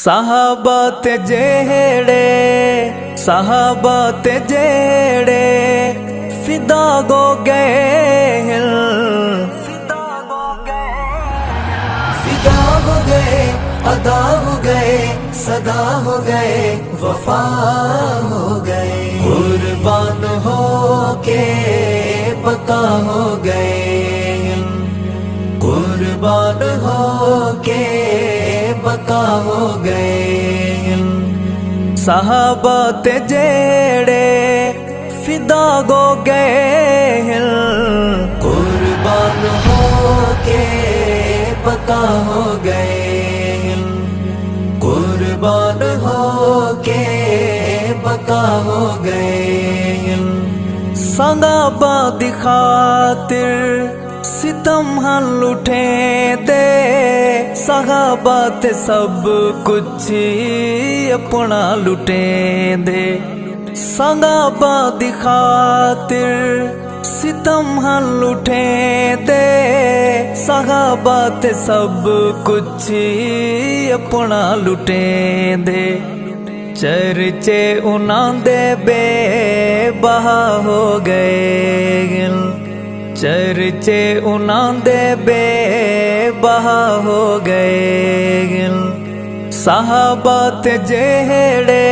صحابہ تے جیڑے فدا ہو گئے ادا ہو گئے صدا ہو گئے وفا ہو گئے قربان ہو کے بقا ہو گئے قربان ہو کے بقا ہو گئے صحابہ تے جیڑے فدا ہو گئے قربان ہو کے بقا ہو گئے قربان ہو کے بقا ہو گئے صحابہ دی خاطر ستم ہن لٹھے دے صحابہ تے سب کچھ اپنا لٹے دے صحابہ دی خاطر ستم ہن لٹھے دے صحابہ تے سب کچھ اپنا لٹے دے چرچے انہاں دے بے بہا ہو گئے چرچے انہاں دے بے بہا ہو گئے صحابہ تے جیڑے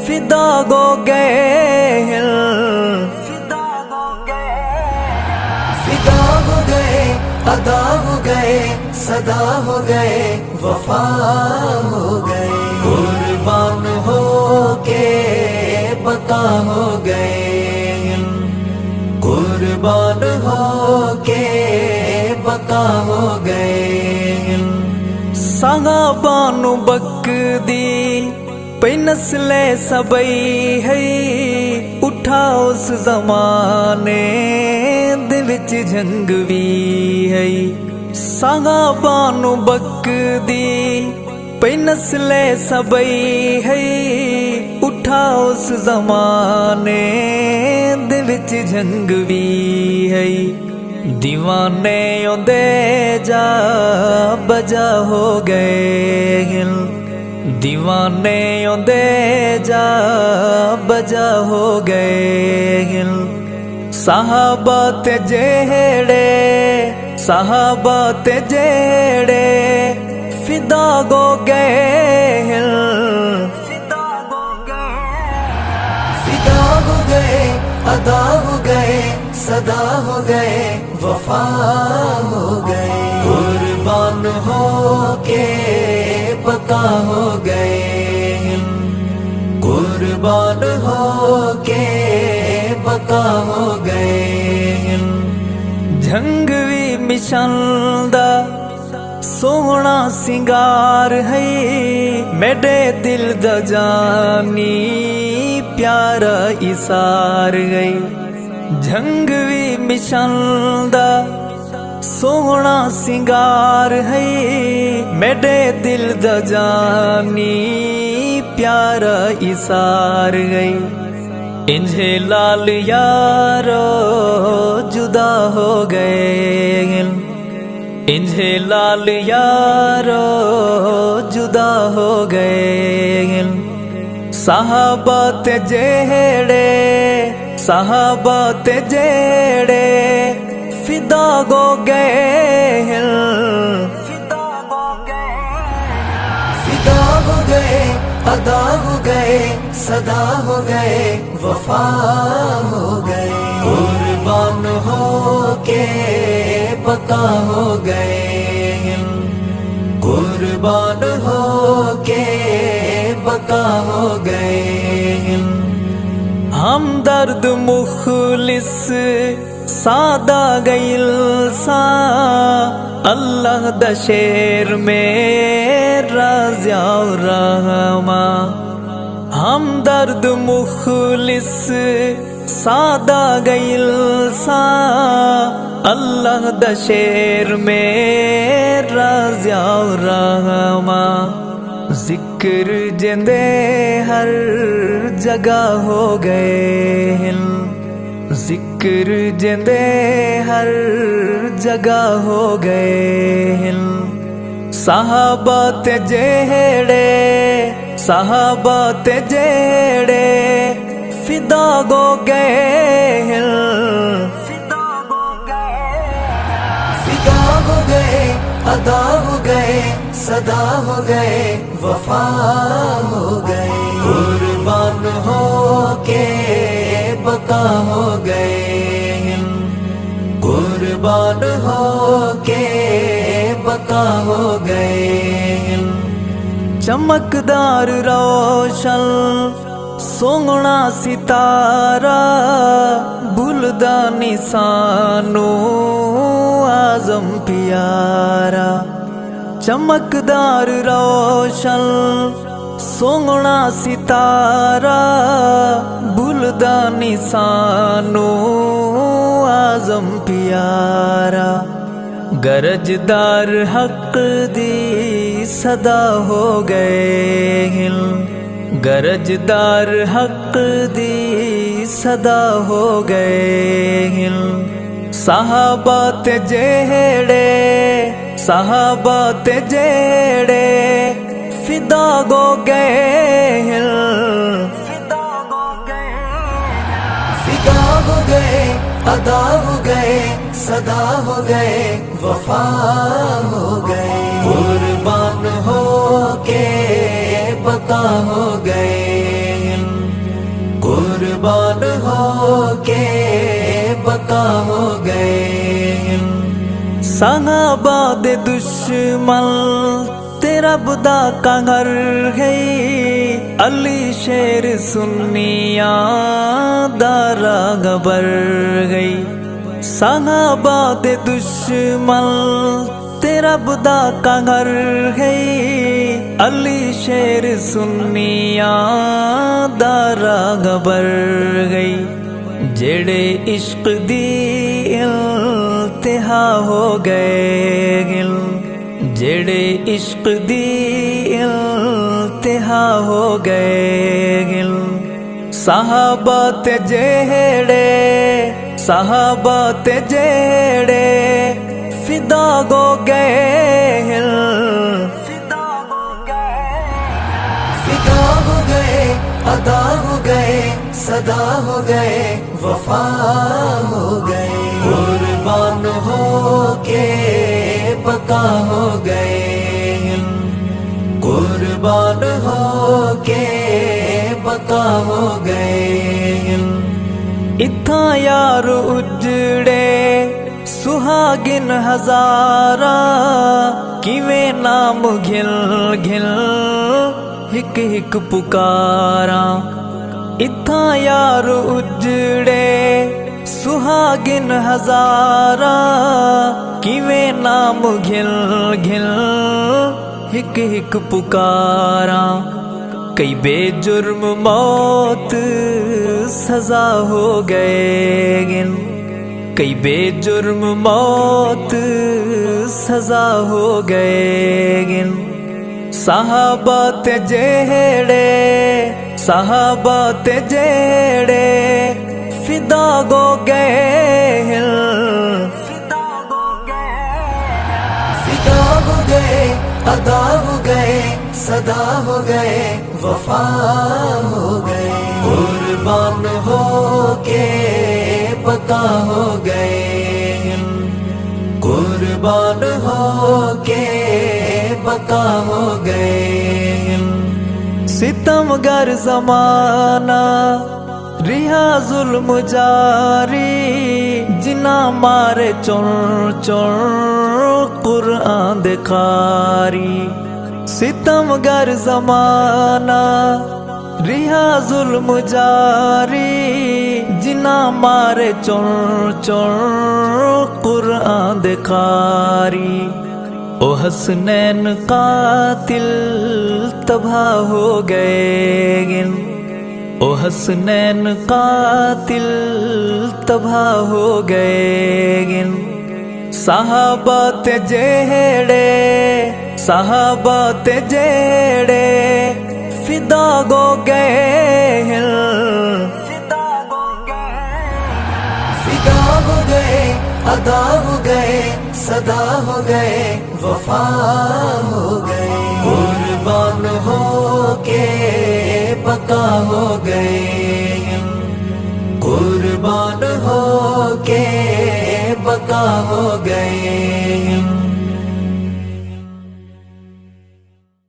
فدا ہو گئے ادا ہو گئے صدا ہو گئے وفا ہو گئے قربان ہو کے بقا ہو گئے قربان ہو کے بقا ہو گئے صحابہ نو بکدی پئی نسل سبئی ہے اٹھا اس زمانے دے وچ جنگ بھی ہے صحابہ نو بکدی پئی نسل سبئی ہے اٹھا اس زمانے دے وچ جنگ بھی ہے دیوانے اوندے جا بجا ہو گئے دیوانے اوندے جا بجا ہو گئے صحابہ تے جیڑے فدا ہو گئے ادا ہو گئے صدا ہو گئے وفا ہو گئے قربان ہو کے بقا ہو گئے قربان ہو کے بقا ہو گئے جنگ بھی مشن دا سونا سنگار ہے میرے دل دا جانی پیارا اسار گئی جنگ بھی مشن دا سونا سنگار ہے میرے دل دا جانی پیارا اسار گئی انجھے لال یارو جدا ہو گئے انجھے لال یارو جدا ہو گئے صحابہ تے جیڑے فدا ہو گئے ادا ہو گئے صدا ہو گئے وفا ہو گئے قربان ہو کے بقا ہو گئے قربان ہو کے بقا ہو گئے ہمدرد مخلص سادہ گئل سا اللہ دا شیر میں رازیا رحمہ ہمدرد مخلص سادہ گئل سا اللہ دا شیر میں رازیا رحمہ ذکر جندے ہر جگہ ہو گئے ذکر جندے ہر جگہ ہو گئے صحابہ تے جیڑے فدا ہو گئے ادا ہو گئے صدا ہو گئے وفا ہو گئے قربان ہو کے بقا ہو گئے قربان ہو کے بقا ہو گئے چمکدار روشن سونا ستارہ بھولدا نہیں سانو اعظم پیارا چمکدار روشن سونا ستارہ بھولدا نہیں سانو اعظم پیارا گرجدار حق دی صدا ہو گئے گرجدار حق دی صدا ہو گئے صحابہ تے جیڑے فدا ہو گئے فدا ہو گئے ادا ہو گئے صدا ہو گئے وفا ہو گئے قربان ہو کے بقا ہو گئے قربان ہو کے بقا ہو گئے صحابہ دے دشمن تیرا بدا کنگر گئی علی شیر سنیاں دارا گبر گئی صحابہ دے دشمن تیرا بدا کنگر گئی علی شیر سنیاں دارا گبر گئی جڑے عشق دی انتہا ہو گئے جڑے عشق دی انتہا ہو گئے صحابہ تے جیڑے فدا ہو گئے فدا ہو گئے ادا ہو گئے صدا ہو گئے وفا ہو گئے قربان ہو کے بقا ہو گئے قربان ہو کے بقا ہو گئے اتھاں یار اجڑے سہاگن ہزارہ کیویں نام گھل گھل ہک ہک پکاراں اتھاں یار اجڑے سہاگن ہزارہ کیویں نام گھل گھل ہک ہک پکاراں کئی بے جرم موت سزا ہو گئے کئی بے جرم موت سزا ہو گئے صحابہ تے جیڑے فدا ہو گئے فدا ہو گئے ادا ہو گئے صدا ہو گئے وفا ہو گئے قربان ہو کے بقا ہو گئے قربان ہو کے بقا ہو گئے ستم گر زمانہ رہا ظلم جاری جنا مارے چون چون قرآن دکھاری ستم گر زمانہ رہا ظلم جاری جنا مارے چون چون قرآن دکھاری او حسنین قاتل تباہ ہو گئے او حسنین قاتل تباہ ہو گئے صحابہ تے جیڑے فدا ہو گئے فدا ہو گئے ادا ہو گئے، صدا ہو گئے، وفا ہو گئے، قربان ہو کے بقا ہو گئے، قربان ہو کے بقا ہو گئے۔